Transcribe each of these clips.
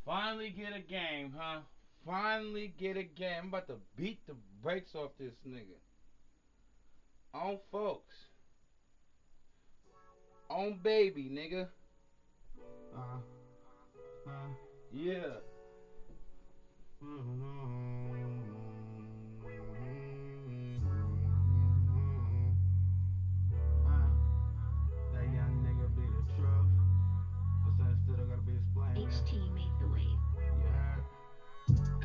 Finally get a game, huh? Finally get a game. I'm about to beat the brakes off this nigga. On folks. On baby, nigga. Yeah. That young nigga be the truth. But something still gotta be explained. HT made the wave.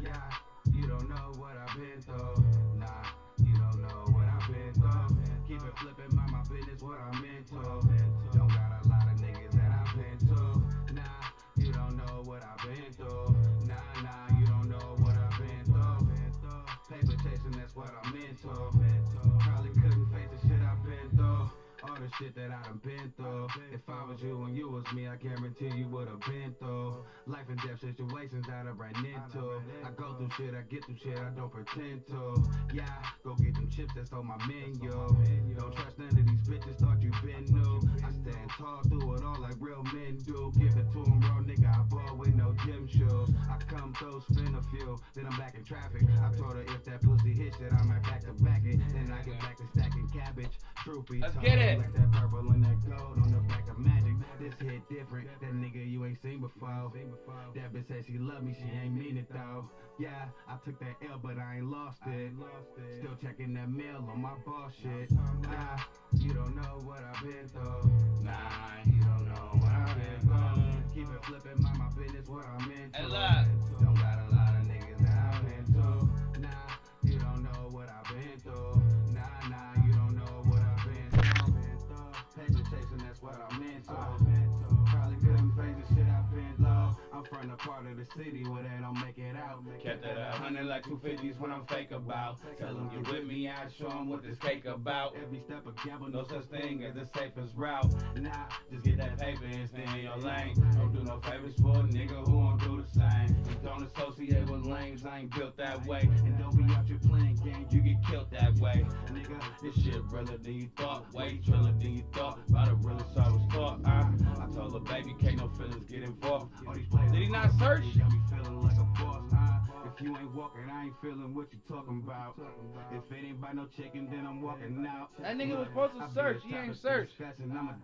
Yeah, you don't know what I've been through. Nah, you don't know what I've been through. Keep it flipping, mind my business, what I'm into. Don't got a lot of niggas that I've been to. Nah, you don't know what I've been through. Nah, you don't know what I've been through. Paper chasing, that's what I'm into. Probably couldn't face the shit I've been through. All the shit that I done been through. If I was you and you was me, I guarantee you would've been through life and death situations that I ran into. I go through shit, I get through shit, I don't pretend to. Yeah, go get them chips that's on my menu. Don't trust none of these bitches, thought you been new. I stand tall through it all like real men do. Give it to them raw, nigga, I ball with no gym shoes. I come through, spin a few, then I'm back in traffic. I told her if that pussy hit shit, I might back to back it. Then I get back to stacking cabbage. Truth be told, Let's get it. like that purple and that gold on the back of magic. This hit different, that nigga you ain't seen before. That bitch say she love me, she ain't mean it though. Yeah, I took that L, but I ain't lost it. Still checking that mail on my boss shit. Nah, you don't know what I've been through. Nah, you don't know what I've been through. Keep it flipping, mind my business, what I'm into. Don't got a lot of niggas that I'm into. Nah, you don't know what I've been through. Nah, you don't know what I've been through. Paper chasing, that's what I'm into. Probably couldn't face the shit I've been through. I'm from the part of the city where they don't make it out. Kept it 100 like 250s when I'm fake about. Tell them you with me, I show them what this cake about. Every step of gamble, No such thing as the safest route. Nah, Just get that paper and stay in your lane. Don't do no favors for a nigga who won't do the same. Don't associate with lames, I ain't built that way. and don't be out here playing games. You get killed that way. Nigga, This shit realer than you thought. Way realer than you thought. About the realest I was taught. I told her, baby, can't no feelings get involved. all these players Did he not search? got me feeling like a boss. If you ain't walking, I ain't feeling what you talking about. If it ain't by no chicken, then I'm walking out. That nigga was supposed to search. He ain't searched.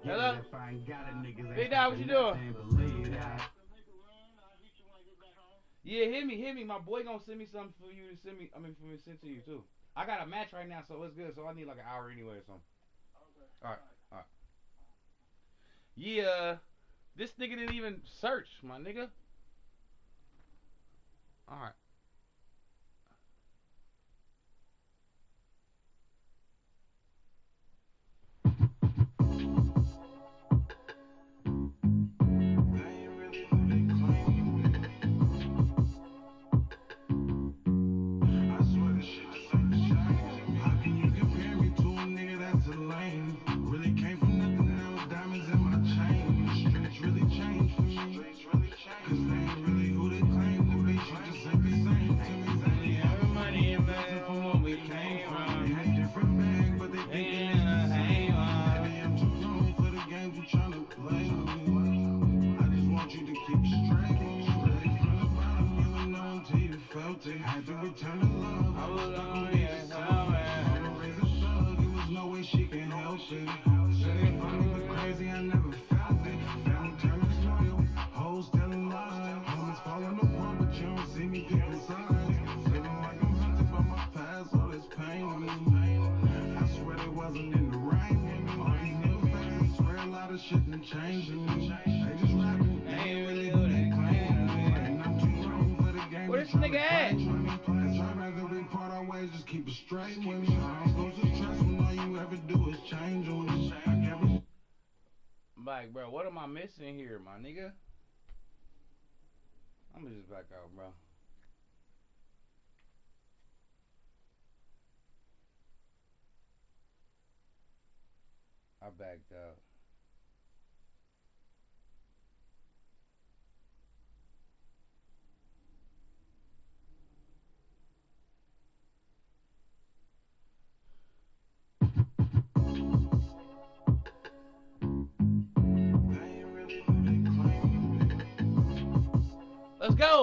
Hello? If I ain't got it, niggas Big Dog, what you doing? ain't believe that. Yeah, hit me. My boy gonna send me something for you to send me. I mean, for me to send to you too. I got a match right now, so it's good. So I need like an hour anyway or something. All right. Yeah, this nigga didn't even search, my nigga. All right. Had to return the love. I was on it, raise a thug. It was no way she can help it. Said if I was crazy, I never felt it. Family turning loyal, hoes telling lies. Homies falling apart, but you don't see me picking sides. Feeling like I'm hunted by my past, all this pain on me. I swear it wasn't in the right. All these new fans swear a lot of shit done changed in me. They just rapping, they ain't really who they claim. And I'm too grown for the game. Where this nigga at? Just keep it straight with me. I'm supposed to trust when all you ever do is change on me. I never. Like, bro, what am I missing here, my nigga? I'm gonna just back out, bro. I backed out. Let's go.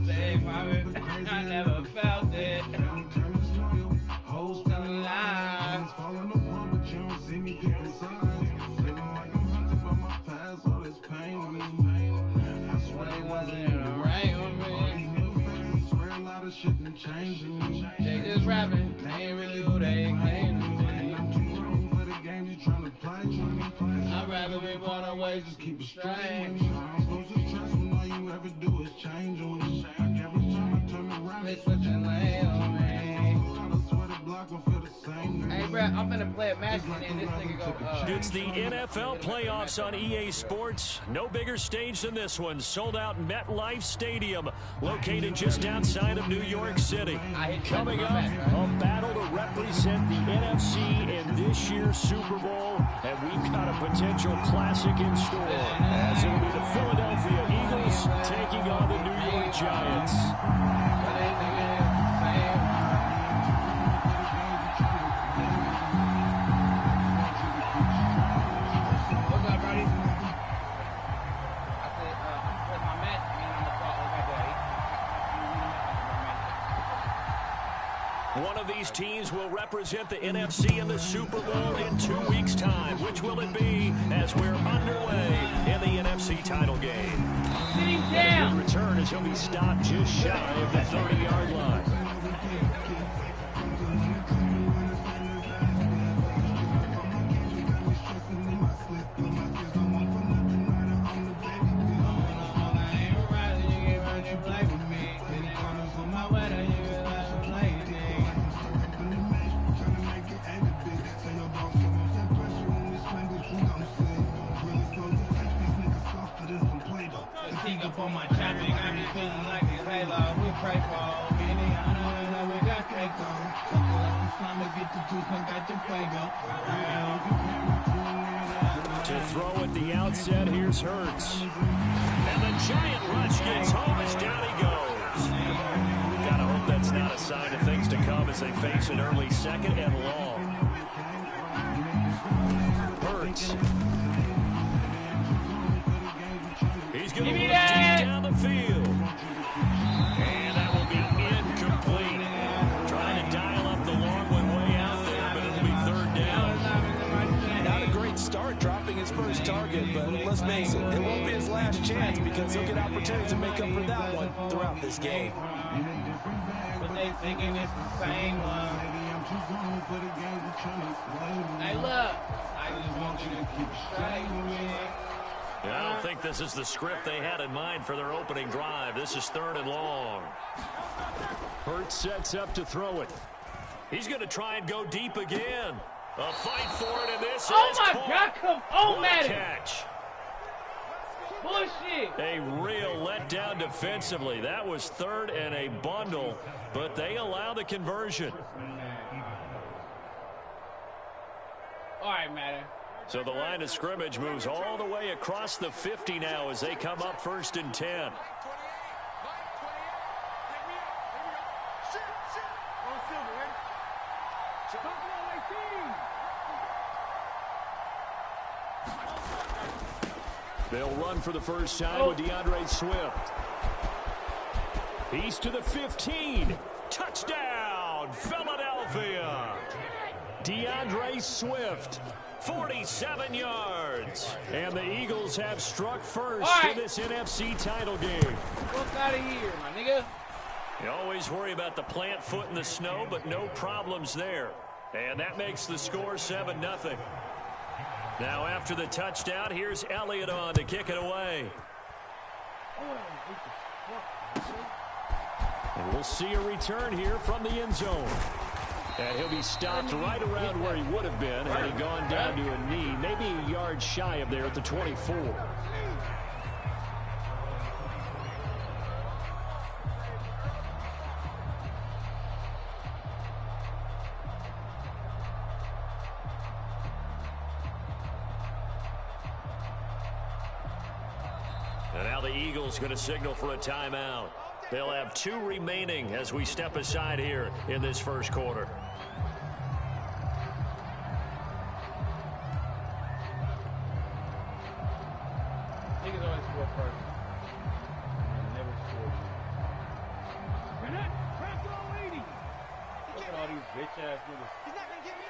Say I never felt it. Hold on line. Falling apart, but you don't see me deep inside. Feeling like I'm hunted by my past, all this pain with me. I swear it wasn't in the rain with me. I swear a lot of shit done changed in me. They just rapping, they ain't really who they claim to be. I'm too grown for the game you trying to play. I'd rather be born away, just keep it straight. I'm supposed to trust when all you ever do is change on me. Like every time I turn around, They switching lanes on me. I swear the block will feel the same. Hey, bro, I'm finna play a match and this nigga go, It's the NFL playoffs on EA Sports. No bigger stage than this one. Sold out MetLife Stadium, located just outside of New York City. Coming up, a battle to represent the NFC in this year's Super Bowl, and we've got a potential classic in store, as it'll be the Philadelphia Eagles taking on the New York Giants. One of these teams will represent the NFC in the Super Bowl in 2 weeks' time. Which will it be as we're underway in the NFC title game? Sitting down. Good return as he'll be stopped just shy of the 30-yard line. Up on my traffic, I'm just feeling like it's Halo. We pray for any honor that we got cake on. Get the juice, got your fuego. To throw at the outset, here's Hurts. And the giant rush gets home as down he goes. Gotta hope that's not a sign of things to come as they face an early second and long. Hurts. He's going to look deep down the field. And that will be incomplete. Trying to dial up the long one way out there, but it'll be third down. Not a great start dropping his first target, but let's face it, it won't be his last chance because he'll get opportunities to make up for that one throughout this game. But they thinking it's the same one. Hey, look, I just want you to keep straight with me. I don't think this is the script they had in mind for their opening drive. This is third and long. Hurts sets up to throw it. He's going to try and go deep again. A fight for it, and this is caught. God, come on, What a Madden. catch. Bullshit. A real letdown defensively. That was third and a bundle, but they allow the conversion. All right, Madden. So the line of scrimmage moves all the way across the 50 now as they come up 1st and 10. They'll run for the first time with DeAndre Swift. He's to the 15. Touchdown, Philadelphia. DeAndre Swift, 47 yards. And the Eagles have struck first in this NFC title game. Fuck out of here, my nigga. You always worry about the plant foot in the snow, but no problems there. And that makes the score 7-0. Now after the touchdown, here's Elliott on to kick it away. And we'll see a return here from the end zone. And he'll be stopped right around where he would have been had he gone down to a knee, maybe a yard shy of there at the 24. And now the Eagles going to signal for a timeout. They'll have 2 remaining as we step aside here in this first quarter. Niggas always score first. Never score. Bitch ass niggas. He's not gonna get me.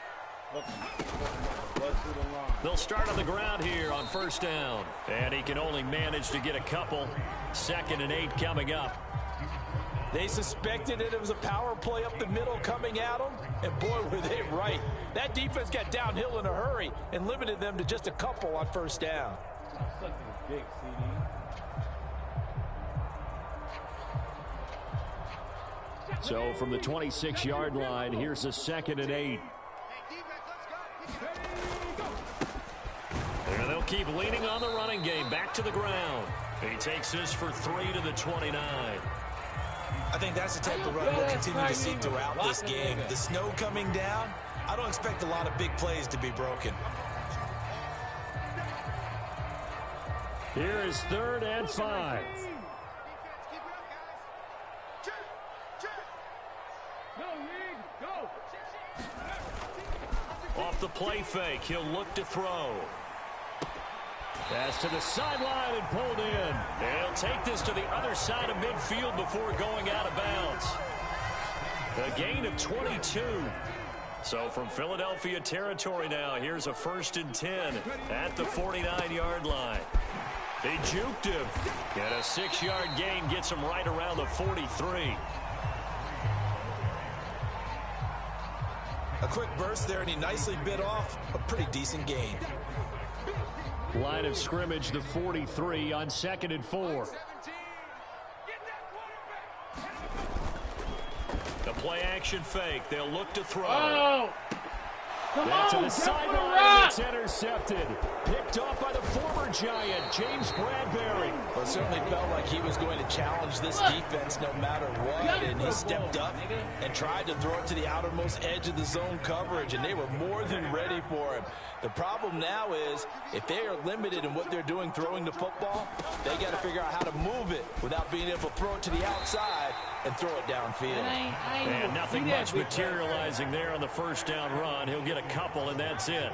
They'll start on the ground here on first down. And he can only manage to get a couple. 2nd and 8 coming up. They suspected it was a power play up the middle coming at them, and boy, were they right. That defense got downhill in a hurry and limited them to just a couple on first down. Big CD. So from the 26-yard line, here's a 2nd and 8. And they'll keep leaning on the running game. Back to the ground. He takes this for 3 to the 29. I think that's the type of run we'll continue to see throughout this game. The snow coming down, I don't expect a lot of big plays to be broken. Here is 3rd and 5. Off the play fake, he'll look to throw. Pass to the sideline and pulled in. They'll take this to the other side of midfield before going out of bounds. A gain of 22. So from Philadelphia territory now, here's a 1st and 10 at the 49-yard line. They juked him. And a 6-yard gain gets him right around the 43. A quick burst there, and he nicely bit off a pretty decent gain. Line of scrimmage, the 43 on 2nd and 4. The play action fake. They'll look to throw. Oh! Come on, to the sideline. It's intercepted. Picked off by the former Giant, James Bradbury. Well, it certainly felt like he was going to challenge this defense no matter what, and he stepped up and tried to throw it to the outermost edge of the zone coverage, and they were more than ready for him. The problem now is if they are limited in what they're doing throwing the football, they got to figure out how to move it without being able to throw it to the outside and throw it downfield. And nothing much materializing there on the first down run. He'll get a couple, and that's it.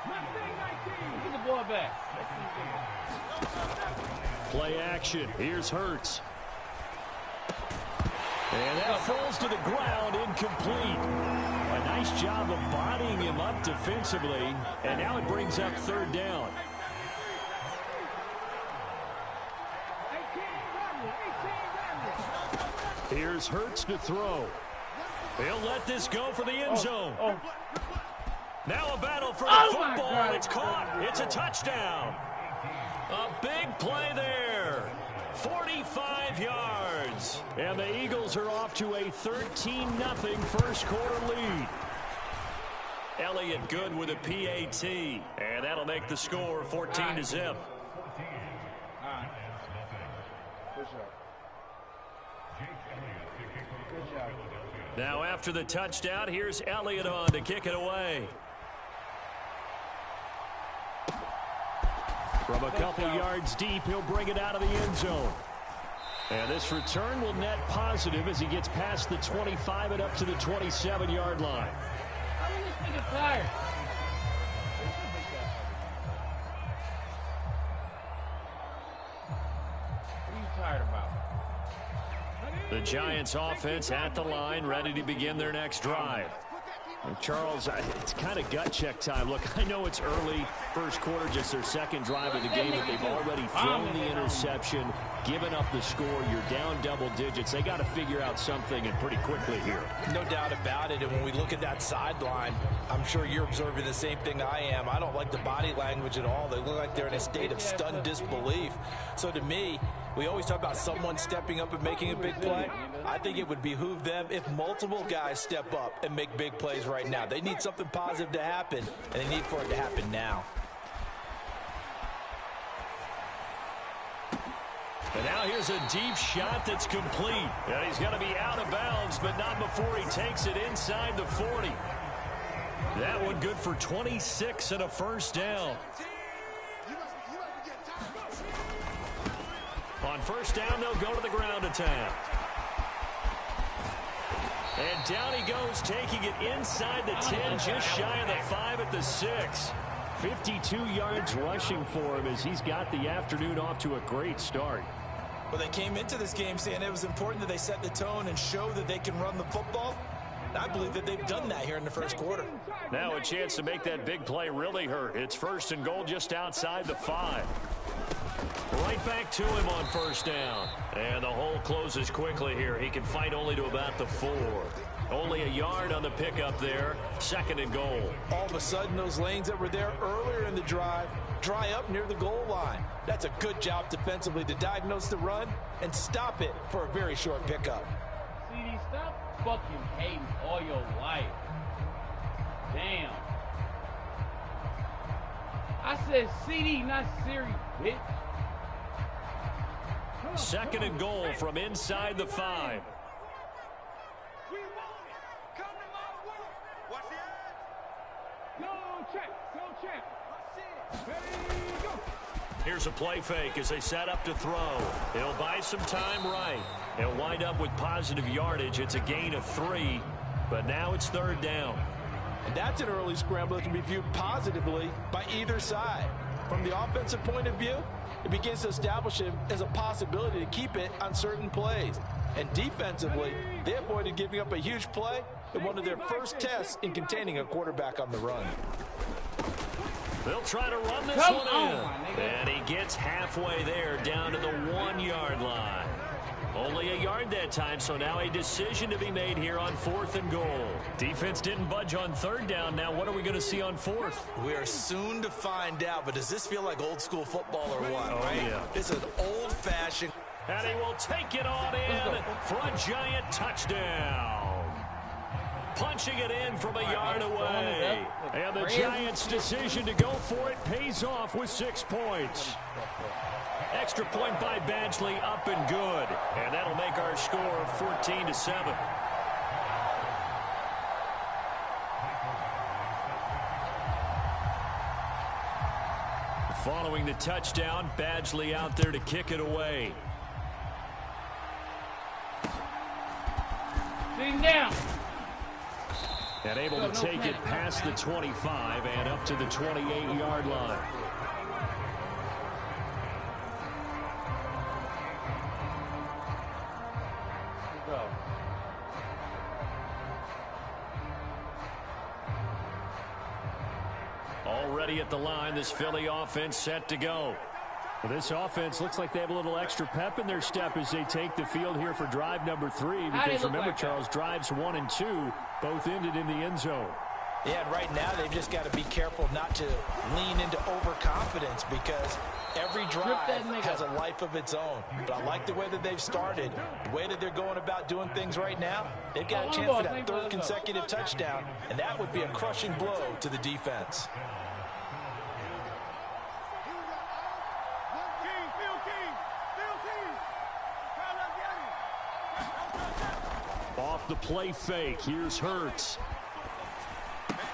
Get the ball back. Play action. Here's Hurts. And that falls to the ground, incomplete. A nice job of bodying him up defensively, and now it brings up 3rd down. Here's Hurts to throw. He'll let this go for the end zone. Now a battle for the football. It's caught. It's a touchdown. A big play there. 45 yards. And the Eagles are off to a 13-0 first quarter lead. Elliott good with a PAT. And that'll make the score 14-0. Now after the touchdown, here's Elliott on to kick it away. From a couple yards deep, he'll bring it out of the end zone. And this return will net positive as he gets past the 25 and up to the 27-yard line. How is this nigga tired? What are you tired about? The Giants offense at the line, ready to begin their next drive. And Charles, it's kind of gut check time. Look, I know it's early, first quarter, just their 2nd drive of the game, but they've already thrown the interception, given up the score. You're down double digits. They got to figure out something, and pretty quickly here. No doubt about it. And when we look at that sideline, I'm sure you're observing the same thing I am. I don't like the body language at all. They look like they're in a state of stunned disbelief. So to me, we always talk about someone stepping up and making a big play. I think it would behoove them if multiple guys step up and make big plays right now. They need something positive to happen, and they need for it to happen now. And now here's a deep shot that's complete. And he's got to be out of bounds, but not before he takes it inside the 40. That one good for 26 and a first down. On first down, they'll go to the ground attack. And down he goes, taking it inside the 10, just shy of the 5 at the 6. 52 yards rushing for him as he's got the afternoon off to a great start. Well, they came into this game saying it was important that they set the tone and show that they can run the football. I believe that they've done that here in the first quarter. Now a chance to make that big play really hurt. It's 1st and goal just outside the 5. Right back to him on 1st down. And the hole closes quickly here. He can fight only to about the 4. Only a yard on the pickup there. 2nd and goal. All of a sudden, those lanes that were there earlier in the drive dry up near the goal line. That's a good job defensively to diagnose the run and stop it for a very short pickup. CD, stop fucking hating all your life. Damn. I said CD, not Siri, bitch. 2nd and goal from inside the 5. Here's a play fake as they set up to throw. He'll buy some time right. He'll wind up with positive yardage. It's a gain of 3, but now it's 3rd down. And that's an early scramble that can be viewed positively by either side. From the offensive point of view, it begins to establish him as a possibility to keep it on certain plays. And defensively, they avoided giving up a huge play in one of their first tests in containing a quarterback on the run. They'll try to run this one in. And he gets halfway there down to the 1-yard line. Only a yard that time, so now a decision to be made here on 4th and goal. Defense didn't budge on 3rd down. Now what are we going to see on 4th? We are soon to find out, but does this feel like old school football or what, oh, right? Yeah. It's an old-fashioned. And he will take it on in for a giant touchdown. Punching it in from a yard away. And the Giants' decision to go for it pays off with 6 points. Extra point by Badgley, up and good. And that'll make our score 14-7. Following the touchdown, Badgley out there to kick it away. Sitting down. And able to take it past the 25 and up to the 28-yard line. Already at the line, this Philly offense set to go. Well, this offense looks like they have a little extra pep in their step as they take the field here for drive number 3. Because remember, Charles, drives 1 and 2 both ended in the end zone. Yeah, and right now they've just got to be careful not to lean into overconfidence because every drive has a life of its own. But I like the way that they've started, the way that they're going about doing things right now. They've got a chance for that 3rd consecutive touchdown, and that would be a crushing blow to the defense. Off the play fake, here's Hurts.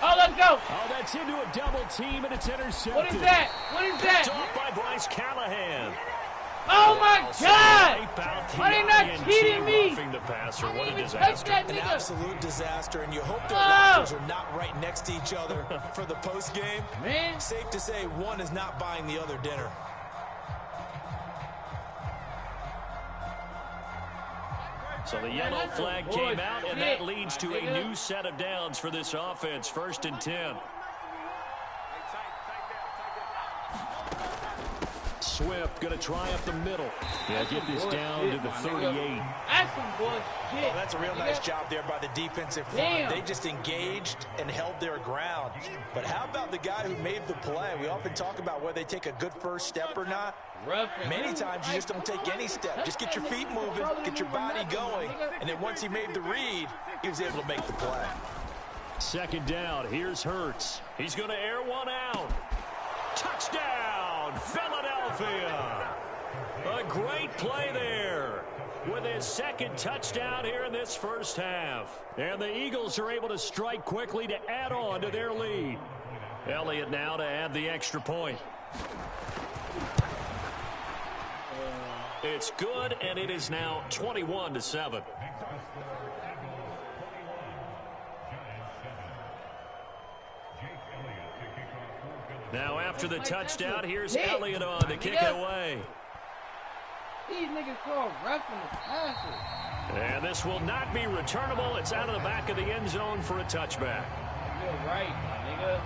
Oh, let's go. Oh, that's into a double team, and it's intercepted. What is that? What is that? Picked off by Bryce Callahan. Oh, my God. Why they not cheating me? The passer. What a disaster. An absolute disaster, and you hope their rosters are not right next to each other for the post game. Man. Safe to say one is not buying the other dinner. So the yellow flag came out, and that leads to a new set of downs for this offense. 1st and 10. Swift going to try up the middle. Yeah, get this down to the 38. That's some bullshit. Oh, that's a real nice job there by the defensive front. They just engaged and held their ground. But how about the guy who made the play? We often talk about whether they take a good first step or not. Many times you just don't take any step. Just get your feet moving, get your body going, and then once he made the read, he was able to make the play. 2nd down, here's Hurts. He's going to air one out. Touchdown, Philadelphia. A great play there with his 2nd touchdown here in this first half. And the Eagles are able to strike quickly to add on to their lead. Elliott now to add the extra point. It's good, and it is now 21-7. Now after the touchdown, here's Elliott on to kick it away. These niggas call roughing the passer. And this will not be returnable. It's out of the back of the end zone for a touchback. You're right, my nigga.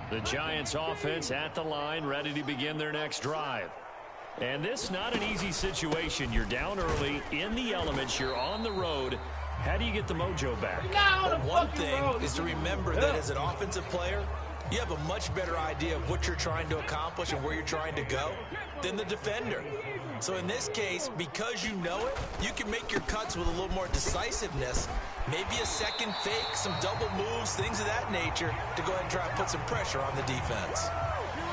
The Giants offense at the line, ready to begin their next drive. And this not an easy situation. You're down early, in the elements, you're on the road. How do you get the mojo back? Well, one thing is to remember that as an offensive player, you have a much better idea of what you're trying to accomplish and where you're trying to go than the defender. So in this case, because you know it, you can make your cuts with a little more decisiveness, maybe a second fake, some double moves, things of that nature, to go ahead and try and put some pressure on the defense.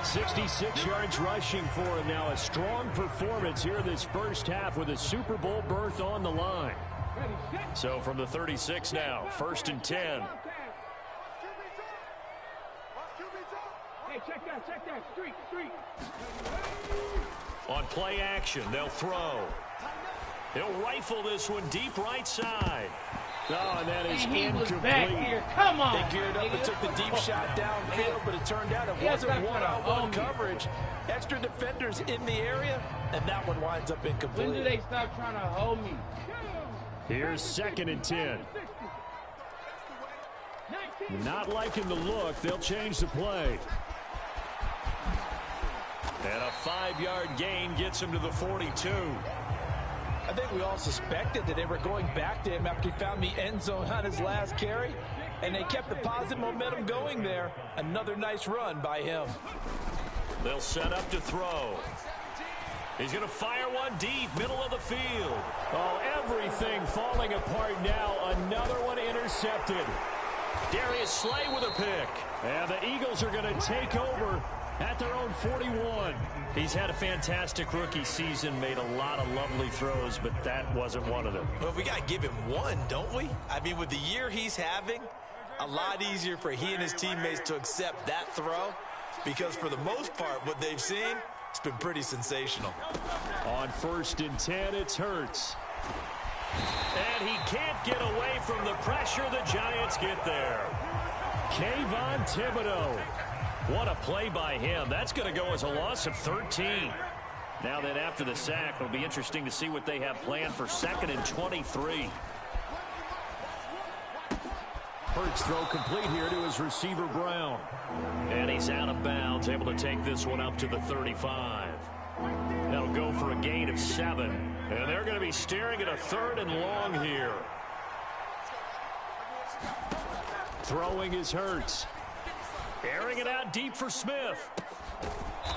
66 yards rushing for him now. A strong performance here this first half with a Super Bowl berth on the line. So from the 36 now, 1st and 10. Hey, check that. Street. On play action, they'll throw. He'll rifle this one deep right side. Oh, and that is incomplete. Back here. Come on. They geared up and took the deep shot downfield, but it turned out it wasn't one-on-one coverage. Extra defenders in the area, and that one winds up incomplete. When do they stop trying to hold me? Here's 2nd and 10. Not liking the look. They'll change the play. And a 5-yard gain gets him to the 42. I think we all suspected that they were going back to him after he found the end zone on his last carry, and they kept the positive momentum going there. Another nice run by him. They'll set up to throw. He's going to fire one deep, middle of the field. Oh, everything falling apart now. Another one intercepted. Darius Slay with a pick. And the Eagles are going to take over at their own 41. He's had a fantastic rookie season, made a lot of lovely throws, but that wasn't one of them. Well, we got to give him one, don't we? I mean, with the year he's having, a lot easier for he and his teammates to accept that throw, because for the most part, what they've seen, it's been pretty sensational. On 1st and 10, it's Hurts. And he can't get away from the pressure. The Giants get there. Kayvon Thibodeau. What a play by him. That's going to go as a loss of 13. Now that after the sack, it'll be interesting to see what they have planned for 2nd and 23. Hurts throw complete here to his receiver Brown. And he's out of bounds, able to take this one up to the 35. That'll go for a gain of 7. And they're going to be staring at a 3rd and long here. Throwing is Hurts. Airing it out deep for Smith.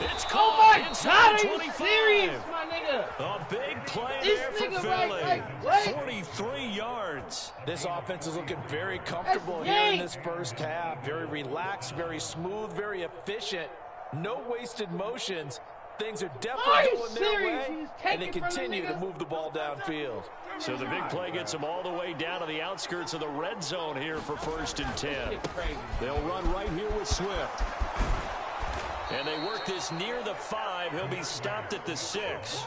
It's caught inside 25. Serious, my nigga? A big play This there for nigga Philly. right, 43 yards. This offense is looking very comfortable here in this first half. Very relaxed, very smooth, very efficient. No wasted motions. Things are definitely going their way, and they continue to move the ball downfield. So the big play gets them all the way down to the outskirts of the red zone here for 1st and 10. They'll run right here with Swift. And they work this near the 5. He'll be stopped at the 6.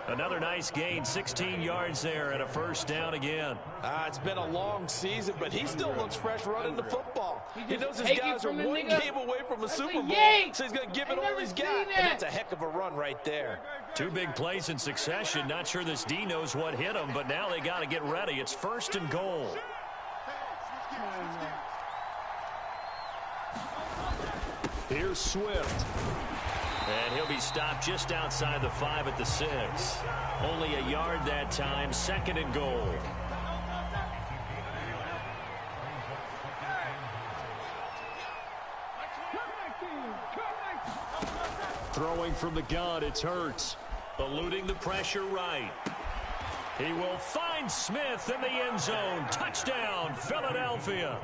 Another nice gain, 16 yards there, and a 1st down again. It's been a long season, but he still looks fresh running the football. He knows his guys are one game away from a Super Bowl, so he's going to give it all he's got, and that's a heck of a run right there. 2 big plays in succession. Not sure this D knows what hit him, but now they got to get ready. It's 1st and goal. Here's Swift. And he'll be stopped just outside the 5 at the 6. Only a yard that time. 2nd and goal. Throwing from the gun, it's Hurts. Eluding the pressure right. He will find Smith in the end zone. Touchdown, Philadelphia.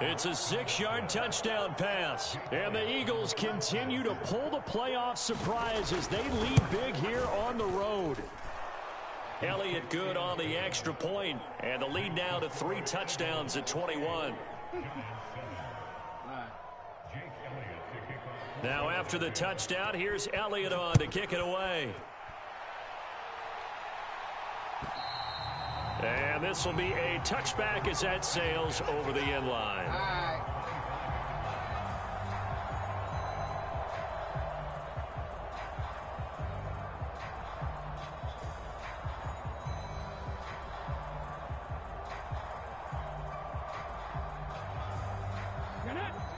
It's a 6-yard touchdown pass. And the Eagles continue to pull the playoff surprise as they lead big here on the road. Elliott good on the extra point, and the lead now to 3 touchdowns at 21. Now after the touchdown, here's Elliott on to kick it away. And this will be a touchback as that sails over the end line. All right.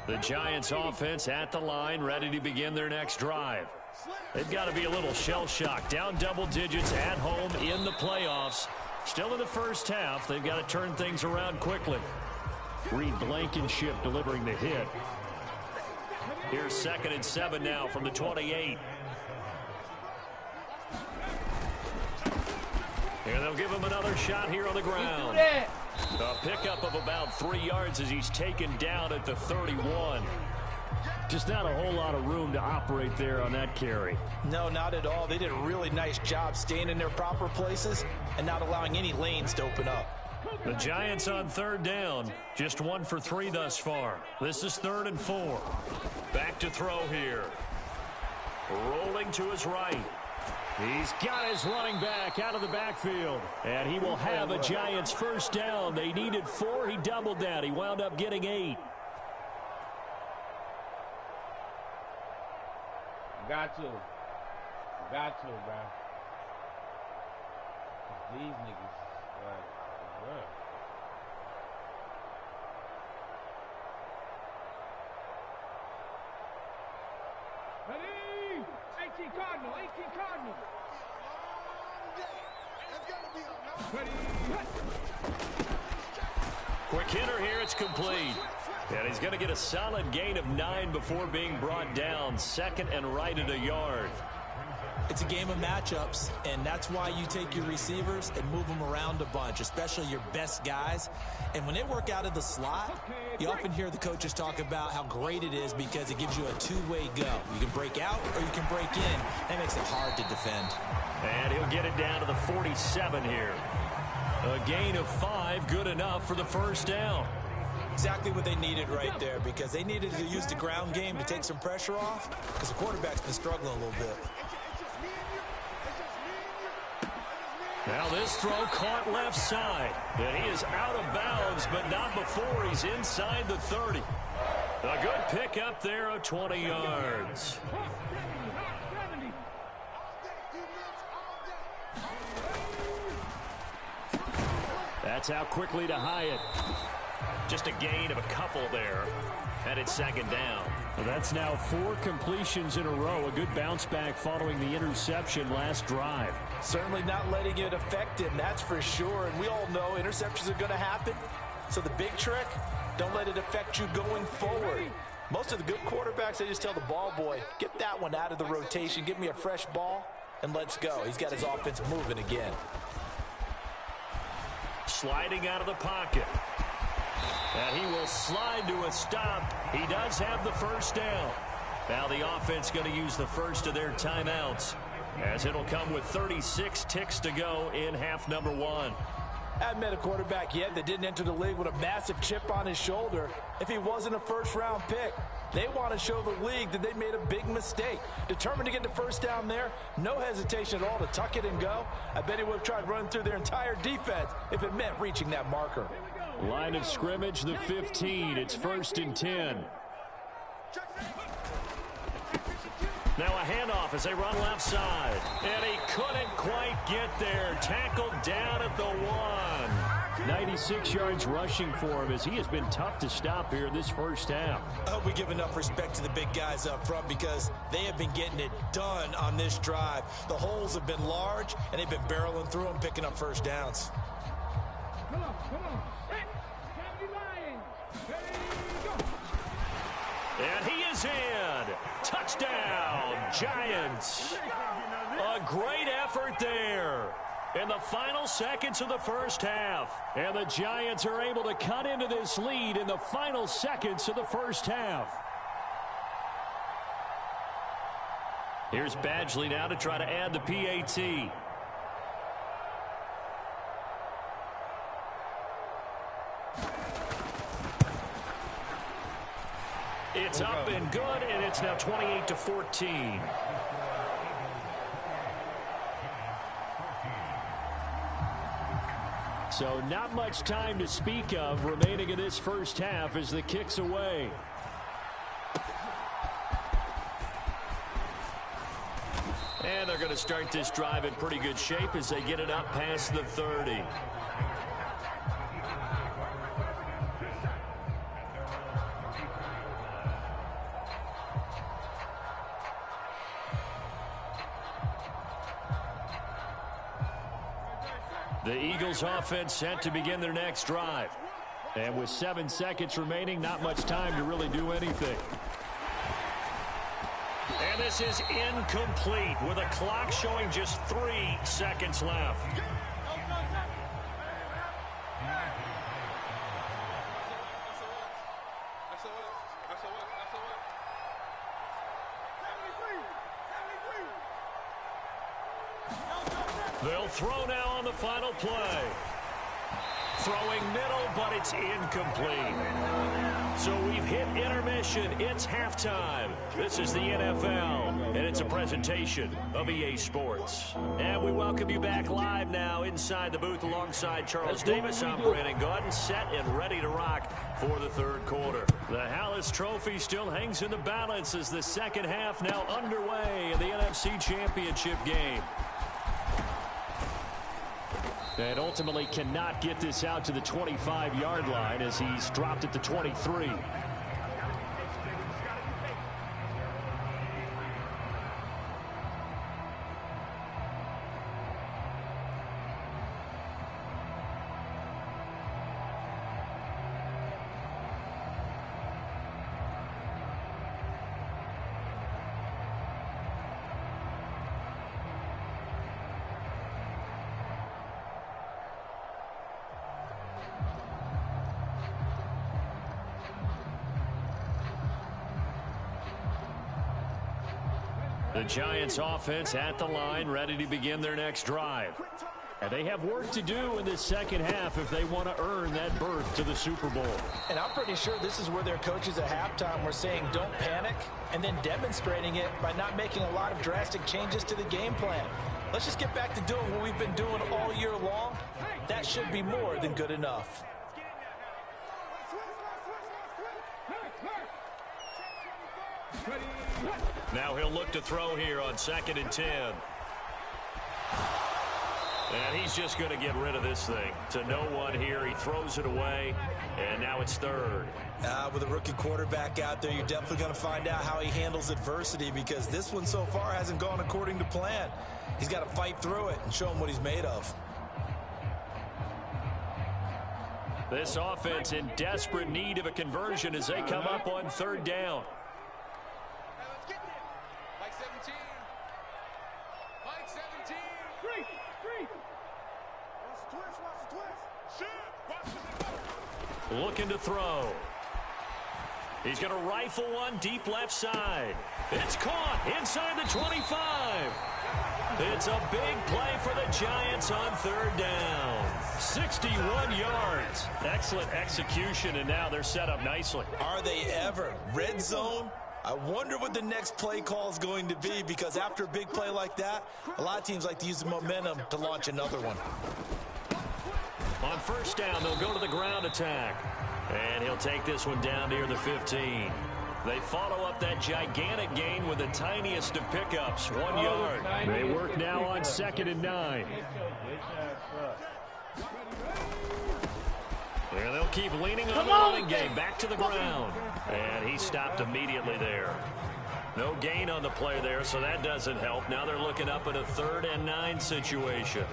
The Giants offense at the line, ready to begin their next drive. They've got to be a little shell-shocked. Down double digits at home in the playoffs. Still in the first half. They've got to turn things around quickly. Reed Blankenship delivering the hit. Here's 2nd and 7 now from the 28. And they'll give him another shot here on the ground. A pickup of about 3 yards as he's taken down at the 31. Just not a whole lot of room to operate there on that carry. No, not at all. They did a really nice job staying in their proper places and not allowing any lanes to open up. The Giants on 3rd down. Just 1 for 3 thus far. This is 3rd and 4. Back to throw here. Rolling to his right. He's got his running back out of the backfield. And he will have a Giants first down. They needed 4. He doubled that. He wound up getting 8. Got to, bro. These niggas, like, bro. Ready? 18 Cardinal. Ready? Quick hitter here. It's complete. And he's going to get a solid gain of 9 before being brought down. 2nd and right at a yard. It's a game of matchups, and that's why you take your receivers and move them around a bunch, especially your best guys. And when they work out of the slot, you often hear the coaches talk about how great it is because it gives you a two-way go. You can break out or you can break in. That makes it hard to defend. And he'll get it down to the 47 here. A gain of 5, good enough for the first down. Exactly what they needed right there, because they needed to use the ground game to take some pressure off, because the quarterback's been struggling a little bit. Now this throw caught left side. And he is out of bounds, but not before he's inside the 30. A good pick up there of 20 yards. That's how quickly to Hyatt. Just a gain of a couple there. And it's 2nd down. Well, that's now 4 completions in a row. A good bounce back following the interception last drive. Certainly not letting it affect him, that's for sure. And we all know interceptions are going to happen. So the big trick, don't let it affect you going forward. Most of the good quarterbacks, they just tell the ball boy, get that one out of the rotation, give me a fresh ball, and let's go. He's got his offense moving again. Sliding out of the pocket. And he will slide to a stop. He does have the first down. Now the offense going to use the first of their timeouts, as it'll come with 36 ticks to go in half number 1. I haven't met a quarterback yet that didn't enter the league with a massive chip on his shoulder if he wasn't a first-round pick. They want to show the league that they made a big mistake. Determined to get the first down there, no hesitation at all to tuck it and go. I bet he would have tried running through their entire defense if it meant reaching that marker. Line of scrimmage, the 15. It's 1st and 10. Now a handoff as they run left side. And he couldn't quite get there. Tackled down at the 1. 96 yards rushing for him as he has been tough to stop here in this first half. I hope we give enough respect to the big guys up front because they have been getting it done on this drive. The holes have been large, and they've been barreling through them, picking up first downs. Come on. And he is in. Touchdown, Giants. A great effort there in the final seconds of the first half. And the Giants are able to cut into this lead in the final seconds of the first half. Here's Badgley now to try to add the PAT. It's up and good, and it's now 28-14. So not much time to speak of remaining in this first half as the kick's away. And they're going to start this drive in pretty good shape as they get it up past the 30. The Eagles offense set to begin their next drive. And with 7 seconds remaining, not much time to really do anything. And this is incomplete with a clock showing just 3 seconds left. They'll throw now on the final play. Throwing middle, but it's incomplete. So we've hit intermission. It's halftime. This is the NFL, and it's a presentation of EA Sports. And we welcome you back live now inside the booth alongside Charles Davis. I'm Brandon Gordon, set and ready to rock for the third quarter. The Hallis Trophy still hangs in the balance as the second half now underway in the NFC Championship game. And ultimately cannot get this out to the 25-yard line as he's dropped at the 23. The Giants offense at the line, ready to begin their next drive. And they have work to do in this second half if they want to earn that berth to the Super Bowl. And I'm pretty sure this is where their coaches at halftime were saying don't panic, and then demonstrating it by not making a lot of drastic changes to the game plan. Let's just get back to doing what we've been doing all year long. That should be more than good enough. Now he'll look to throw here on 2nd and 10. And he's just going to get rid of this thing. To no one here. He throws it away, and now it's 3rd. With a rookie quarterback out there, you're definitely going to find out how he handles adversity, because this one so far hasn't gone according to plan. He's got to fight through it and show him what he's made of. This offense in desperate need of a conversion as they come up on 3rd down. Looking to throw. He's going to rifle one deep left side. It's caught inside the 25. It's a big play for the Giants on 3rd down. 61 yards. Excellent execution, and now they're set up nicely. Are they ever? Red zone? I wonder what the next play call is going to be, because after a big play like that, a lot of teams like to use the momentum to launch another one. On 1st down, they'll go to the ground attack. And he'll take this one down near the 15. They follow up that gigantic gain with the tiniest of pickups, 1 yard. They work now on 2nd and 9. There they'll keep leaning on the running game. Back to the ground. And he stopped immediately there. No gain on the play there, so that doesn't help. Now they're looking up at a 3rd and 9 situation.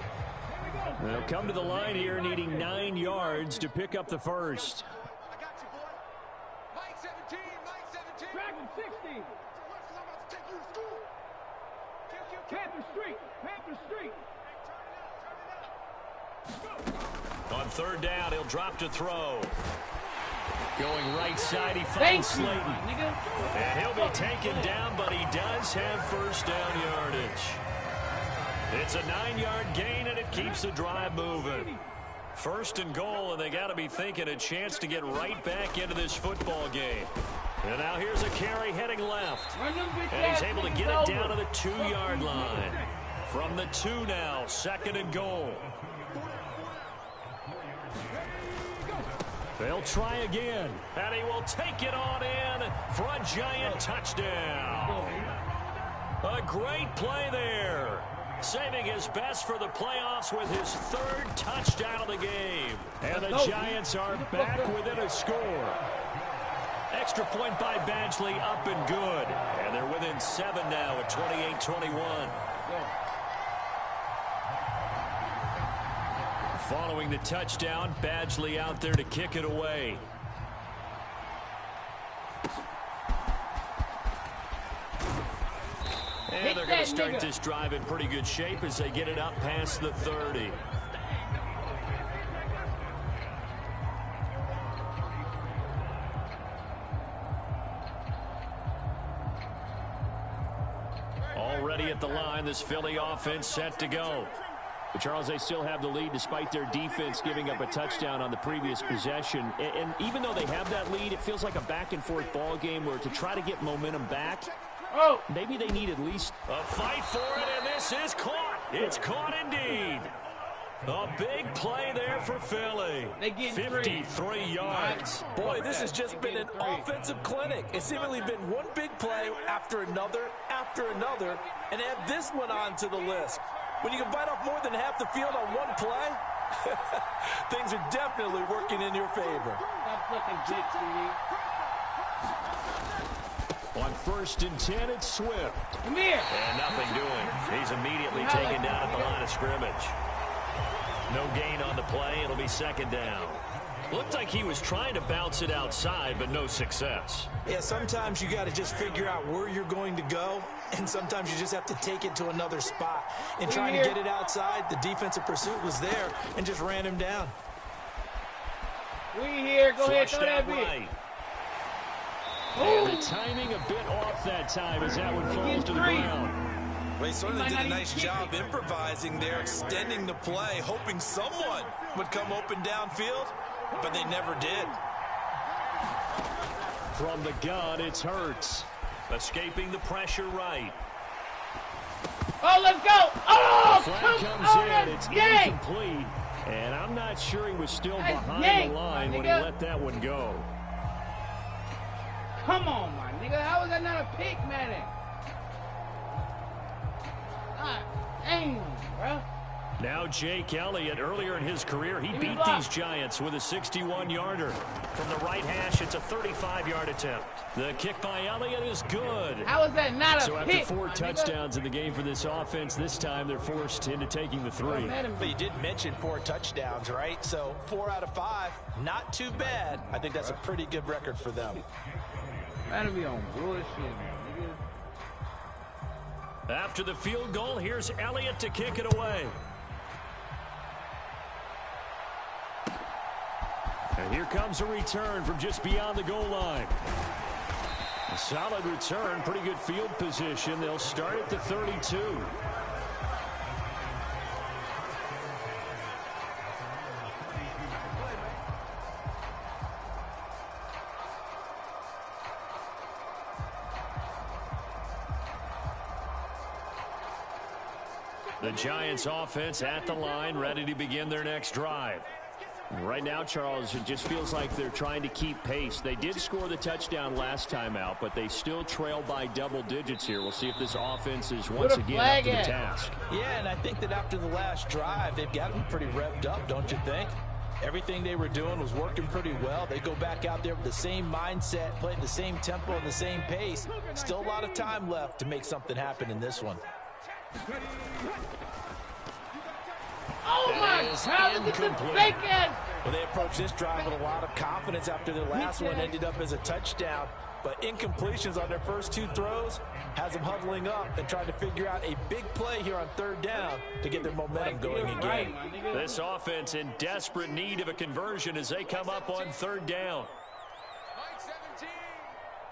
They'll come to the line here needing 9 yards to pick up the first. I got you, boy. Mike 17, Mike 17. Dragon 60. I'm about to take you to school. Panther Street, Panther Street. On 3rd down, he'll drop to throw. Going right side, he finds Slayton. And he'll be taken down, but he does have 1st down yardage. It's a 9-yard gain, and it keeps the drive moving. 1st and goal, and they got to be thinking a chance to get right back into this football game. And now here's a carry heading left. And he's able to get it down to the 2-yard line. From the 2 now, 2nd and goal. They'll try again, and he will take it on in for a giant touchdown. A great play there, saving his best for the playoffs with his 3rd touchdown of the game. And the Giants are back within a score. Extra point by Badgley, up and good. And they're within 7 now at 28-21. Following the touchdown, Badgley out there to kick it away. And they're going to start this drive in pretty good shape as they get it up past the 30. Already at the line, this Philly offense set to go. But Charles, they still have the lead despite their defense giving up a touchdown on the previous possession. And even though they have that lead, it feels like a back-and-forth ball game where to try to get momentum back, maybe they need at least a fight for it, and this is caught. It's caught indeed. A big play there for Philly. 53 yards. Boy, this has just been an offensive clinic. It's seemingly been one big play after another, and add this one on to the list. When you can bite off more than half the field on one play, things are definitely working in your favor. On 1st and 10, it's Swift. Come here. And nothing doing. He's immediately taken down at the line of scrimmage. No gain on the play. It'll be 2nd down. Looked like he was trying to bounce it outside, but no success. Yeah, sometimes you got to just figure out where you're going to go, and sometimes you just have to take it to another spot. And trying to get it outside, the defensive pursuit was there and just ran him down. We here. Go ahead, throw that bit. Right. And the timing a bit off that time as that one falls to the ground. Well, he certainly did a nice job improvising there, extending the play, hoping someone would come open downfield, but they never did. From the gun, it's Hurts. Escaping the pressure right. Oh, let's go. Oh, flag comes in. It's incomplete. And I'm not sure he was still behind the line when he let that one go. Come on, my nigga. How is that not a pick, man? God damn, bro. Now Jake Elliott, earlier in his career, he beat these Giants with a 61-yarder. From the right hash, it's a 35-yard attempt. The kick by Elliott is good. How is that not a pick? So after 4 touchdowns in the game for this offense, this time they're forced into taking the 3. But you did mention 4 touchdowns, right? So 4 out of 5, not too bad. I think that's a pretty good record for them. That'll be on bullshit, man. After the field goal, here's Elliott to kick it away. And here comes a return from just beyond the goal line. A solid return, pretty good field position. They'll start at the 32. The Giants offense at the line, ready to begin their next drive. Right now, Charles, it just feels like they're trying to keep pace. They did score the touchdown last time out, but they still trail by double digits here. We'll see if this offense is once again up to the task. Yeah, and I think that after the last drive, they've got to be pretty revved up, don't you think? Everything they were doing was working pretty well. They go back out there with the same mindset, playing the same tempo and the same pace. Still a lot of time left to make something happen in this one. Oh my God, look at the bacon! Well, they approached this drive with a lot of confidence after their last one ended up as a touchdown. But incompletions on their first 2 throws has them huddling up and trying to figure out a big play here on 3rd down to get their momentum going again. This offense in desperate need of a conversion as they come up on 3rd down. Mike 17.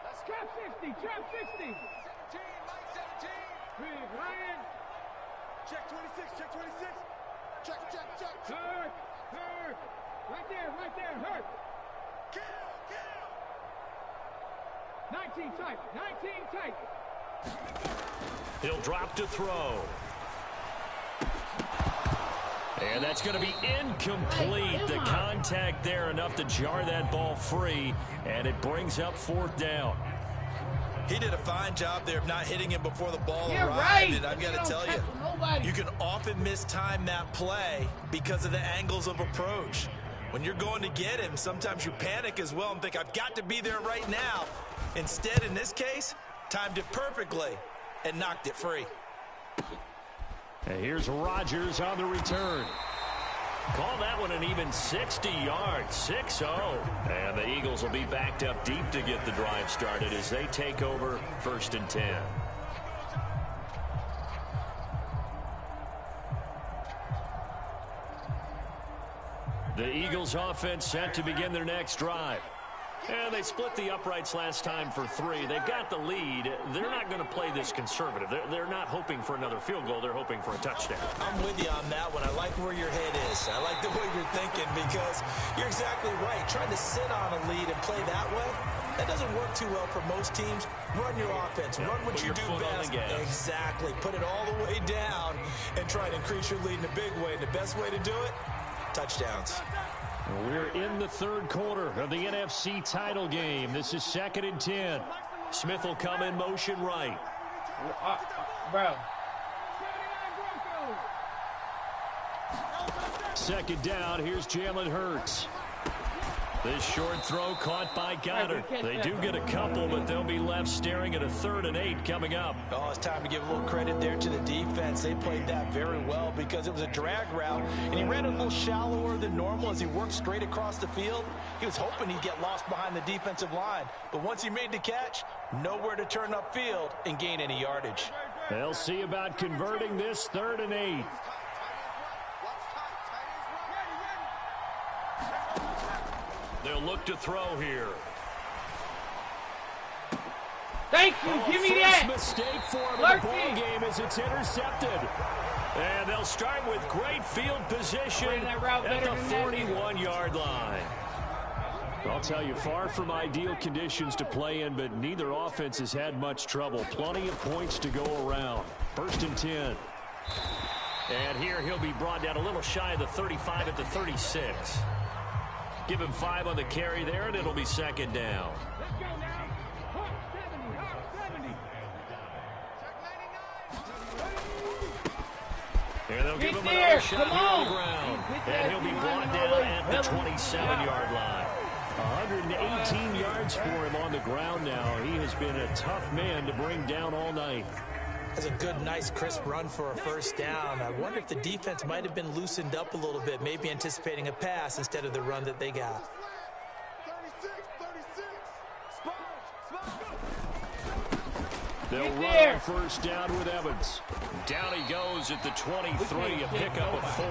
Let's trap 60, trap 60. 17, Mike 17. Big Ryan. Check 26, check 26. Check, check, check. Hurt, hurt. Right there, hurt. Kill, kill. 19 tight, 19 tight. He'll drop to throw. And that's going to be incomplete. The contact there enough to jar that ball free, and it brings up 4th down. He did a fine job there of not hitting him before the ball arrived. Right. And I've got to tell you, you can often mistime that play because of the angles of approach. When you're going to get him, sometimes you panic as well and think, I've got to be there right now. Instead, in this case, timed it perfectly and knocked it free. And here's Rodgers on the return. Call that one an even 60 yards, 6-0. And the Eagles will be backed up deep to get the drive started as they take over 1st and 10. The Eagles offense set to begin their next drive. And they split the uprights last time for 3. They've got the lead. They're not going to play this conservative. They're not hoping for another field goal. They're hoping for a touchdown. I'm with you on that one. I like where your head is. I like the way you're thinking because you're exactly right. Trying to sit on a lead and play that way, that doesn't work too well for most teams. Run your offense. Run what you do best. Exactly. Put it all the way down and try to increase your lead in a big way. And the best way to do it, touchdowns. We're in the 3rd quarter of the NFC title game. This is 2nd and 10. Smith will come in motion right. Bro. 2nd down. Here's Jalen Hurts. This short throw caught by Goddard. They do get a couple, but they'll be left staring at a 3rd and 8 coming up. Oh, it's time to give a little credit there to the defense. They played that very well because it was a drag route, and he ran a little shallower than normal as he worked straight across the field. He was hoping he'd get lost behind the defensive line, but once he made the catch, nowhere to turn upfield and gain any yardage. They'll see about converting this 3rd and 8. They'll look to throw here. Thank you. Give me that. Mistake for him in the ball game as it's intercepted. And they'll start with great field position at the 41-yard line. I'll tell you, far from ideal conditions to play in, but neither offense has had much trouble. Plenty of points to go around. 1st and 10. And here he'll be brought down a little shy of the 35 at the 36. Give him 5 on the carry there, and it'll be 2nd down. And they'll give him another shot here on the ground. And he'll be brought down at the 27-yard line. 118 yards for him on the ground now. He has been a tough man to bring down all night. That's a good, nice, crisp run for a 1st down. I wonder if the defense might have been loosened up a little bit, maybe anticipating a pass instead of the run that they got. 36. They'll run on 1st down with Evans. Down he goes at the 23, a pickup of 4.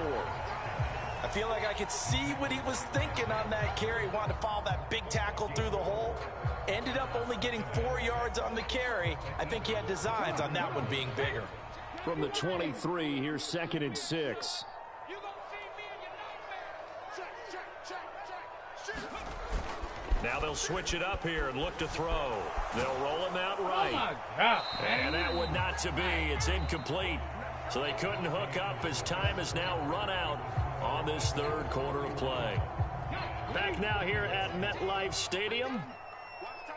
I feel like I could see what he was thinking on that carry. Wanted to follow that big tackle through the hole. Ended up only getting 4 yards on the carry. I think he had designs on that one being bigger. From the 23, here's 2nd and 6. Now they'll switch it up here and look to throw. They'll roll him out right. Oh my God. And that one not to be. It's incomplete. So they couldn't hook up as time has now run out on this 3rd quarter of play. Back now here at MetLife Stadium.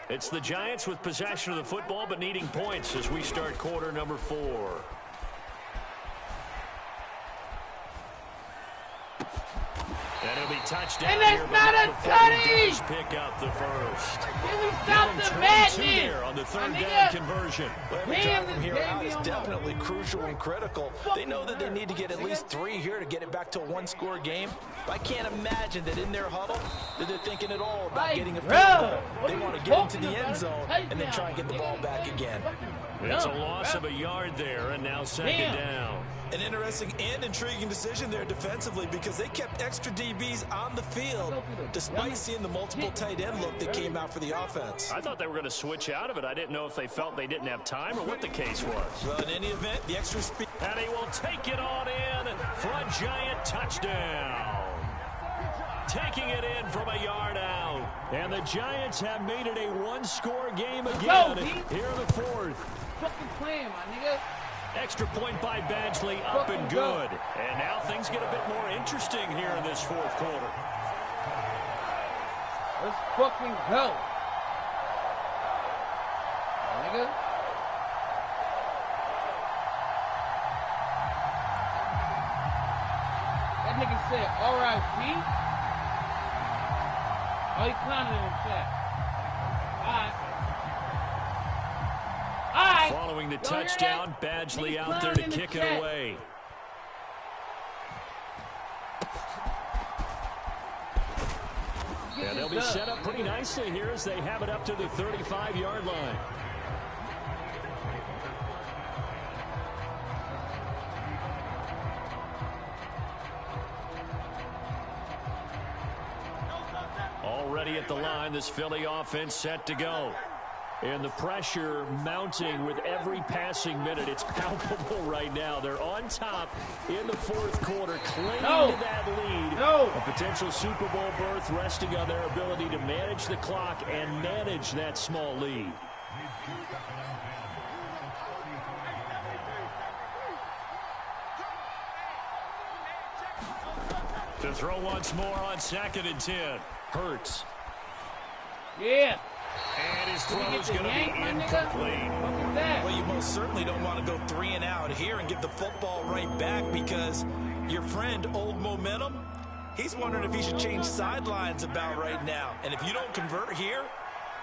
It's the Giants with possession of the football but needing points as we start quarter number 4. And it'll be touchdown. And that's here, not a tutty! Pick up the first. Can we stop the madness? There on the 3rd down conversion. Well, every drive from here out is definitely crucial and critical. They know that they need to get at least 3 here to get it back to a 1-score game. But I can't imagine that in their huddle that they're thinking at all about getting a field goal. They want to get into the end zone and then try and get the ball back again. It's a loss of a yard there, and now 2nd down. An interesting and intriguing decision there defensively because they kept extra DBs on the field despite seeing the multiple tight end look that came out for the offense. I thought they were going to switch out of it. I didn't know if they felt they didn't have time or what the case was. Well, in any event, the extra speed. And he will take it on in for a Giant touchdown. Taking it in from a yard out. And the Giants have made it a 1-score game again here in the 4th. Fucking playing, my nigga. Extra point by Badgley, up and good. And now things get a bit more interesting here in this fourth quarter. Let's fucking go. Nigga. That nigga said R.I.P. Oh, he clowning in the chat. Alright. Following the touchdown, Badgley out there to kick it away. Yeah, they'll be set up pretty nicely here as they have it up to the 35-yard line. Already at the line, this Philly offense set to go. And the pressure mounting with every passing minute. It's palpable right now. They're on top in the fourth quarter, clinging to that lead. A potential Super Bowl berth resting on their ability to manage the clock and manage that small lead. To throw once more on 2nd and 10. Hurts. Yeah. And his throw is going to be incomplete. Well, you most certainly don't want to go 3 and out here and give the football right back because your friend, Old Momentum, he's wondering if he should change sidelines about right now. And if you don't convert here,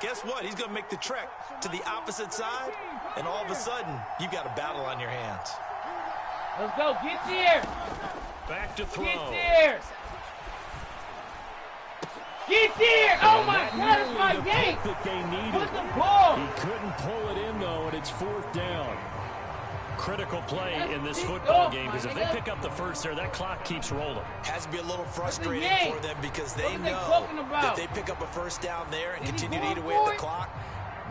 guess what? He's going to make the trek to the opposite side, and all of a sudden, you've got a battle on your hands. Let's go. Get there. Back to throw. Get there. Get there! Oh my God, it's my game! That they needed. Put the ball! He couldn't pull it in though, and it's 4th down. Critical play in this football game because if they pick up the first there, that clock keeps rolling. Has to be a little frustrating for them because they know that they pick up a first down there and continue to eat away at the clock.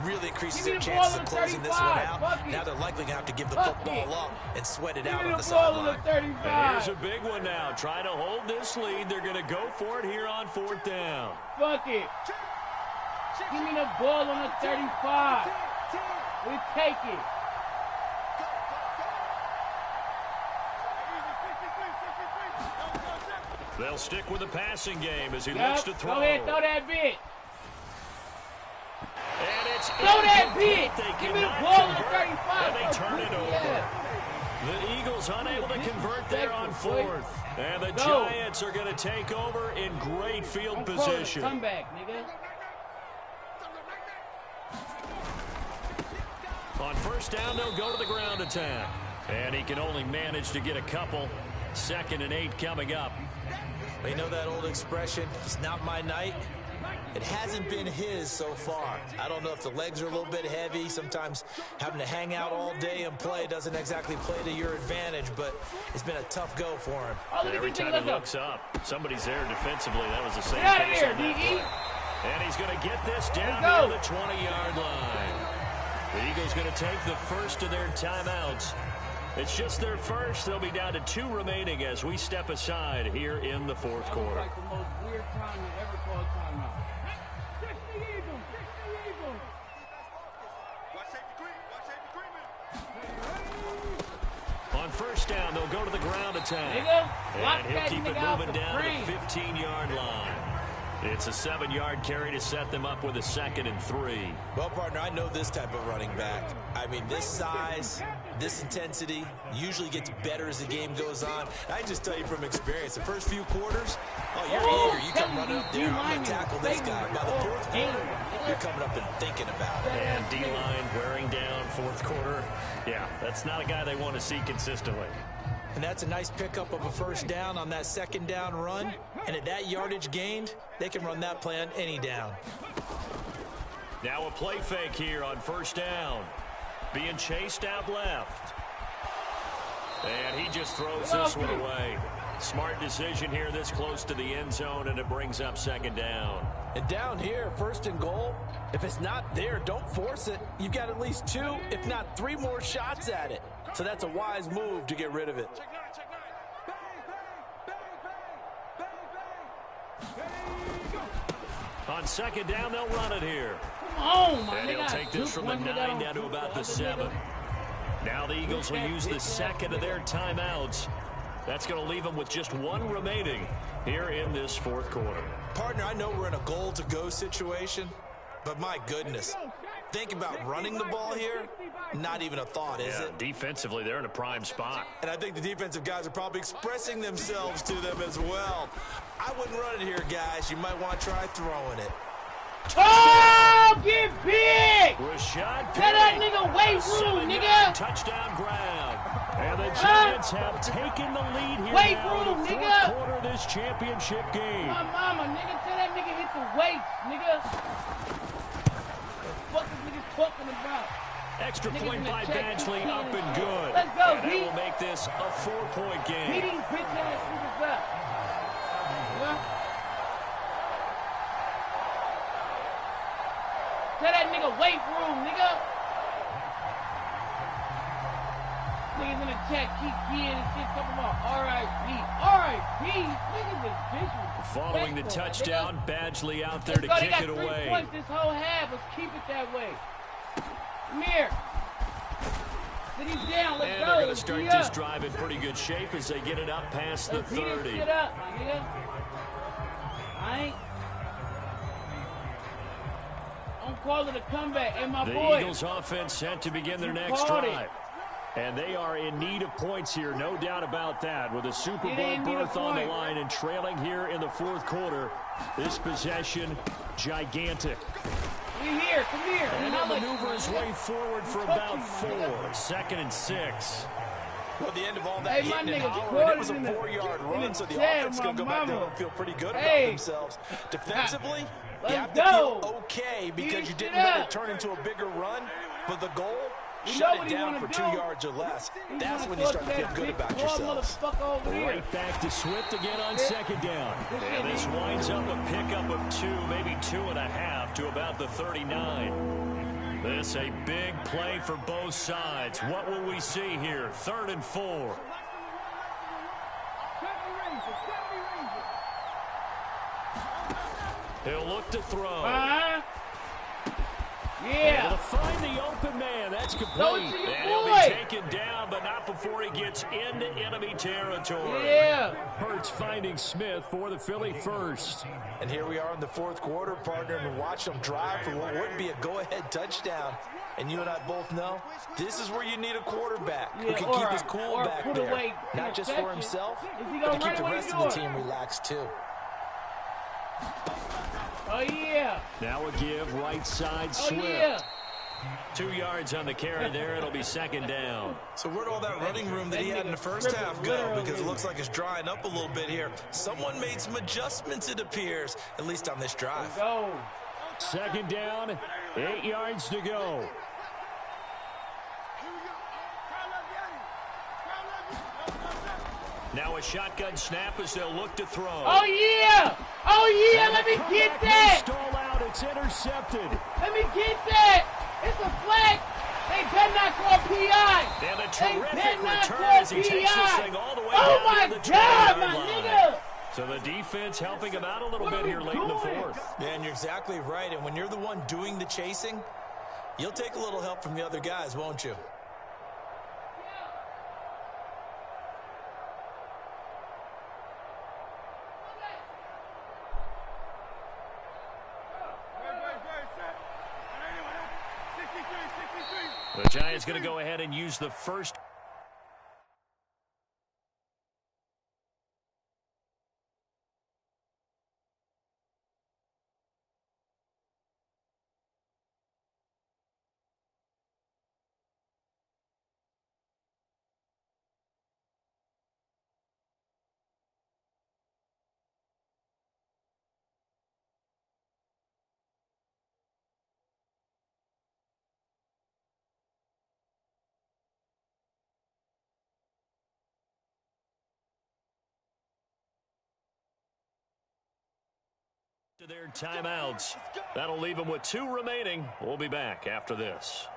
Really increases their chances of closing this one out. Now they're likely going to have to give the football up and sweat it out on the sideline. And here's a big one now. Trying to hold this lead. They're going to go for it here on 4th down. Fuck it. Give me the ball on the 35. We take it. They'll stick with the passing game as he looks to throw. Go ahead, throw that bit. And it's throw that bit. Give me the ball on the 35. And they turn it over. The Eagles unable to convert there on 4th. And the Giants are going to take over in great field position. Come back, nigga. On 1st down, they'll go to the ground attack. And he can only manage to get a couple. 2nd and 8 coming up. You know that old expression, it's not my night? It hasn't been his so far. I don't know if the legs are a little bit heavy. Sometimes having to hang out all day and play doesn't exactly play to your advantage, but it's been a tough go for him. Every time he looks up, somebody's there defensively. That was the same case on that play. And he's going to get this down near the 20-yard line. The Eagles going to take the first of their timeouts. It's just their first. They'll be down to 2 remaining as we step aside here in the 4th quarter. Like the most weird time you ever called timeout. On 1st down, they'll go to the ground attack. And he'll keep it moving down to the 15-yard line. It's a 7-yard carry to set them up with a 2nd and 3. Well, partner, I know this type of running back. I mean, this size, this intensity usually gets better as the game goes on. I just tell you from experience, the first few quarters, you're eager. You come running up there, I'm going to tackle this guy. By the 4th quarter, you're coming up and thinking about it. And D-line wearing down 4th quarter. Yeah, that's not a guy they want to see consistently. And that's a nice pickup of a 1st down on that 2nd down run. And at that yardage gained, they can run that play on any down. Now a play fake here on 1st down. Being chased out left. And he just throws this one away. Smart decision here this close to the end zone, and it brings up 2nd down. And down here, 1st and goal, if it's not there, don't force it. You've got at least 2, if not 3 more shots at it. So that's a wise move to get rid of it. On 2nd down, they'll run it here. Come on, my And he'll take this from the 9 down to about the 7. Now the Eagles will use the second of their timeouts. That's going to leave them with just one remaining here in this fourth quarter. Partner, I know we're in a goal-to-go situation, but my goodness, think about running the ball here. Not even a thought, is it? Defensively, they're in a prime spot. And I think the defensive guys are probably expressing themselves to them as well. I wouldn't run it here, guys. You might want to try throwing it. Oh, get big! Rashad Tell that nigga weight room, nigga! Touchdown grab. And the Giants have taken the lead here weight now room, in the nigga! fourth quarter of this championship game. My mama, nigga, tell that nigga hit the weights, nigga. What the fuck is niggas talking about? Extra Niggas point in the by check, Badgley up and shit. good. Let's go, and that Pete. will make this a 4-point game. Beat these bitch ass niggas up. Yeah? Tell that nigga weight room, nigga. Niggas in the chat keep being and shit talking about R.I.P. R.I.P. Niggas is disrespectful. Following the touchdown, Badgley out there to Let's go. kick They got it 3 away. points this whole half. Let's keep it that way. Come here. Sit him down. Let's And go. they're going to Let's start beat this up. drive in pretty good shape as they get it up past the Let's beat this 30. shit up, my nigga. I'm calling a comeback. And my The boy. Eagles offense set to begin their You next called it. drive. And they are in need of points here, no doubt about that. With a Super You Bowl didn't need a berth on the point. line and trailing here in the fourth quarter. This possession, gigantic. We here. Come here. And You he'll know, like, maneuver his way forward for about 4. 2nd and 6. Well, the end of all that Hey, my hitting and nigga, hollering, it was a Jordan in the- 4-yard in run, the so the chat, offense is going to my go back there mama. and feel pretty good Hey. about themselves. Defensively, Let's you have to go. feel okay because Beat you it didn't let up. it turn into a bigger run, but the goal, You know shut what it he down wanna for do? 2 yards or less. He That's wanna when you throw start to that feel good big about claw yourselves. motherfucker over here. Right back to Swift again on 2nd down. And this winds up a pickup of 2, maybe 2.5 to about the 39. This a big play for both sides. What will we see here? 3rd and 4. He'll look to throw. Yeah. Able to find the open man. That's complete. Throw it to your And he'll boy. be taken down, but not before he gets into enemy territory. Yeah. Hurts finding Smith for the Philly first. And here we are in the fourth quarter, partner, and watch them drive for what would be a go-ahead touchdown. And you and I both know this is where you need a quarterback who Yeah, can or keep a- his cool or back put there. away Not just for interception. himself, Is he but gonna to keep run the away rest of the doing? team relaxed too. Oh, yeah. Now a give right side Oh, Swift. yeah. 2 yards on the carry there. It'll be 2nd down. So where'd all that running room that he had in the first half go? Because it looks like it's drying up a little bit here. Someone made some adjustments, it appears, at least on this drive. Go. 2nd down, 8 yards to go. Now a shotgun snap as they'll look to throw. Oh, yeah. Oh, yeah. And Let the me get comeback may that. stall out. It's intercepted. Let me get that. It's a flag. They better not call PI. And a They terrific better not return call as he takes this PI. thing all the way Oh, down my to the God, 20-yard my line. nigga. So the defense helping him out a little What bit are we here late in the doing? fourth. Yeah, and you're exactly right. And when you're the one doing the chasing, you'll take a little help from the other guys, won't you? The Giants going to go ahead and use the first. To their timeouts. That'll leave them with 2 remaining. We'll be back after this.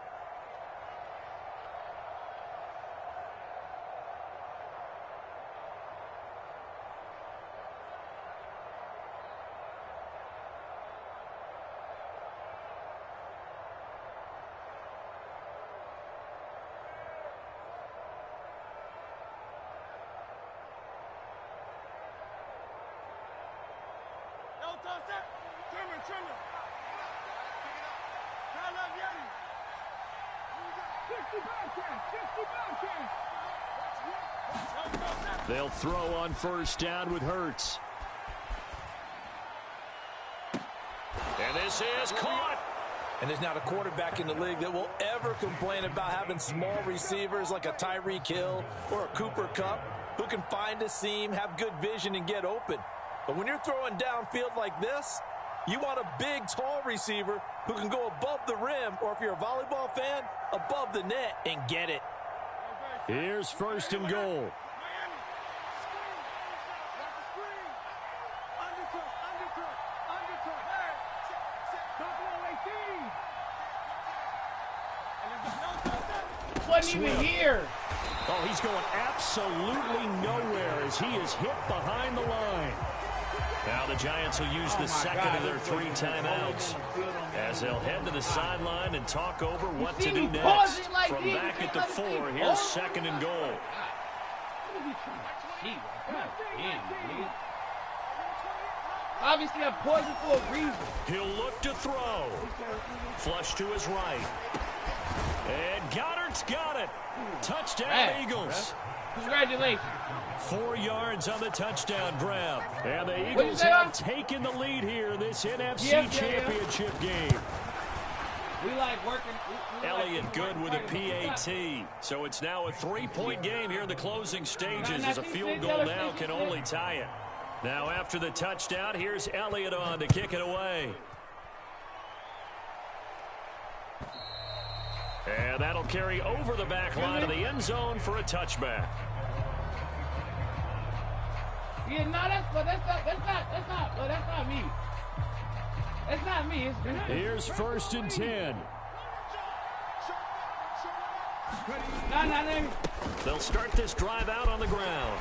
They'll throw on first down with Hurts. And this is caught. And there's not a quarterback in the league that will ever complain about having small receivers like a Tyreek Hill or a Cooper Kupp who can find a seam, have good vision, and get open. But when you're throwing downfield like this, you want a big, tall receiver who can go above the rim, or if you're a volleyball fan, above the net and get it. Here's first and goal. Wasn't even here. Oh, he's going absolutely nowhere as he is hit behind the line. Now the Giants will use the second of their 3 timeouts as they'll head to the sideline and talk over what to do next. From back at the 4, here's second and goal. Obviously, I paused it for a reason. He'll look to throw. Flush to his right. And Goddard's got it. Touchdown, Eagles. Congratulations. 4 yards on the touchdown grab. And the Eagles have taken the lead here in this NFC Championship game. We like working. Elliott good with a PAT. So it's now a 3-point game here in the closing stages as a field goal now can only tie it. Now after the touchdown, here's Elliott on to kick it away. And that'll carry over the back line of the end zone for a touchback. Yeah, no, that's not me. That's not me. Here's first and 10. No. They'll start this drive out on the ground.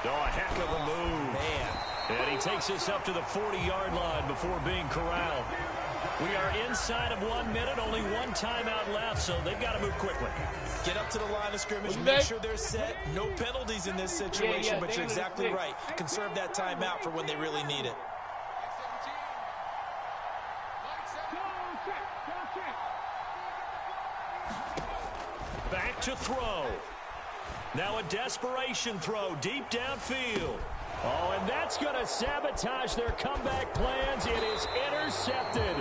Oh, a heck of a move. Man. And he takes us up to the 40-yard line before being corralled. We are inside of 1 minute, only 1 timeout left, so they've got to move quickly. Get up to the line of scrimmage, make sure they're set. No penalties in this situation, but you're exactly right. Conserve that timeout for when they really need it. Back to throw. Now a desperation throw deep downfield. Oh, and that's going to sabotage their comeback plans. It is intercepted.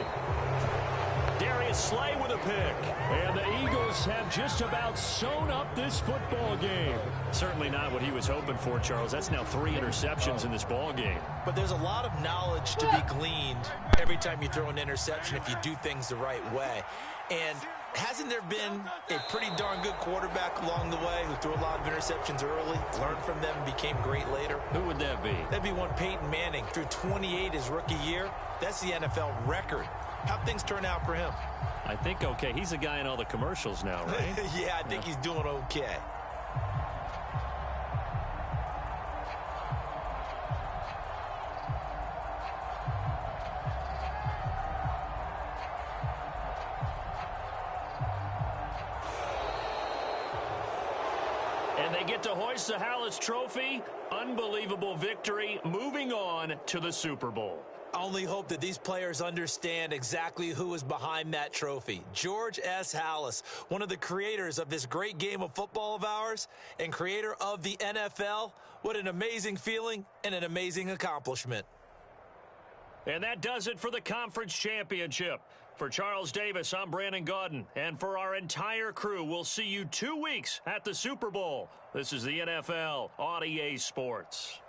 Darius Slay with a pick. And the Eagles have just about sewn up this football game. Certainly not what he was hoping for, Charles. That's now 3 interceptions in this ball game. But there's a lot of knowledge to be gleaned every time you throw an interception if you do things the right way. And hasn't there been a pretty darn good quarterback along the way who threw a lot of interceptions early, learned from them, and became great later? Who would that be? That'd be one Peyton Manning. Threw 28 his rookie year. That's the NFL record. How'd things turn out for him? I think okay. He's a guy in all the commercials now, right? Yeah, I think he's doing okay. And they get to hoist the Hallis Trophy. Unbelievable victory. Moving on to the Super Bowl. I only hope that these players understand exactly who is behind that trophy. George S. Hallis, one of the creators of this great game of football of ours and creator of the NFL. What an amazing feeling and an amazing accomplishment. And that does it for the conference championship. For Charles Davis, I'm Brandon Gaudin. And for our entire crew, we'll see you 2 weeks at the Super Bowl. This is the NFL on EA Sports.